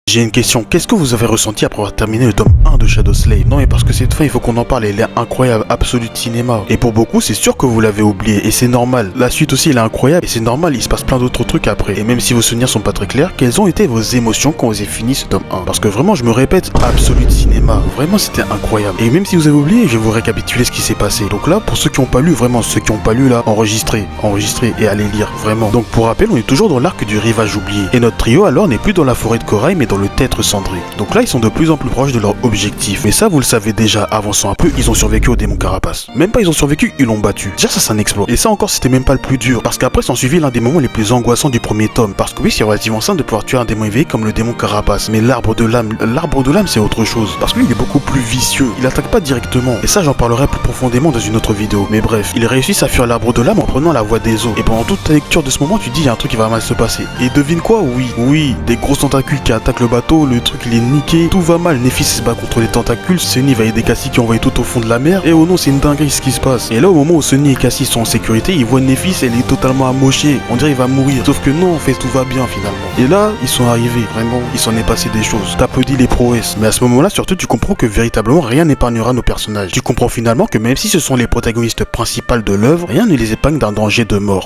J'ai une question, qu'est-ce que vous avez ressenti après avoir terminé le tome 1 de Shadow Slave? Non mais parce que cette fin il faut qu'on en parle, elle est incroyable, absolue de cinéma. Et pour beaucoup c'est sûr que vous l'avez oublié et c'est normal. La suite aussi elle est incroyable et c'est normal, il se passe plein d'autres trucs après. Et même si vos souvenirs sont pas très clairs, quelles ont été vos émotions quand vous avez fini ce tome 1? Parce que vraiment je me répète, absolue de cinéma, vraiment c'était incroyable. Et même si vous avez oublié, je vais vous récapituler ce qui s'est passé. Donc là, pour ceux qui n'ont pas lu, vraiment ceux qui n'ont pas lu là, enregistrez et allez lire, vraiment. Donc pour rappel, on est toujours dans l'arc du rivage oublié. Et notre trio alors n'est plus dans la forêt de corail mais dans le Tertre cendré. Donc là ils sont de plus en plus proches de leur objectif. Mais ça vous le savez déjà, avançant un peu, ils ont survécu au démon carapace. Même pas ils ont survécu, ils l'ont battu. Déjà ça c'est un exploit. Et ça encore c'était même pas le plus dur. Parce qu'après s'en suivit l'un des moments les plus angoissants du premier tome. Parce que oui c'est relativement simple de pouvoir tuer un démon éveillé comme le démon carapace. Mais l'arbre de l'âme c'est autre chose. Parce que lui il est beaucoup plus vicieux. Il attaque pas directement. Et ça j'en parlerai plus profondément dans une autre vidéo. Mais bref, ils réussissent à fuir l'arbre de l'âme en prenant la voie des eaux. Et pendant toute ta lecture de ce moment tu dis il y a un truc qui va mal se passer. Et devine quoi? Oui, des grosses tentacules qui attaquent le bateau, le truc il est niqué, tout va mal, Néphis se bat contre les tentacules, Sunny va aider Cassie qui est envoyé tout au fond de la mer, et oh non c'est une dinguerie ce qui se passe. Et là au moment où Sunny et Cassie sont en sécurité, ils voient Néphis, elle est totalement amochée, on dirait il va mourir, sauf que non en fait tout va bien finalement. Et là ils sont arrivés, vraiment, il s'en est passé des choses, t'applaudis les prouesses, mais à ce moment là surtout tu comprends que véritablement rien n'épargnera nos personnages. Tu comprends finalement que même si ce sont les protagonistes principaux de l'œuvre, rien ne les épargne d'un danger de mort.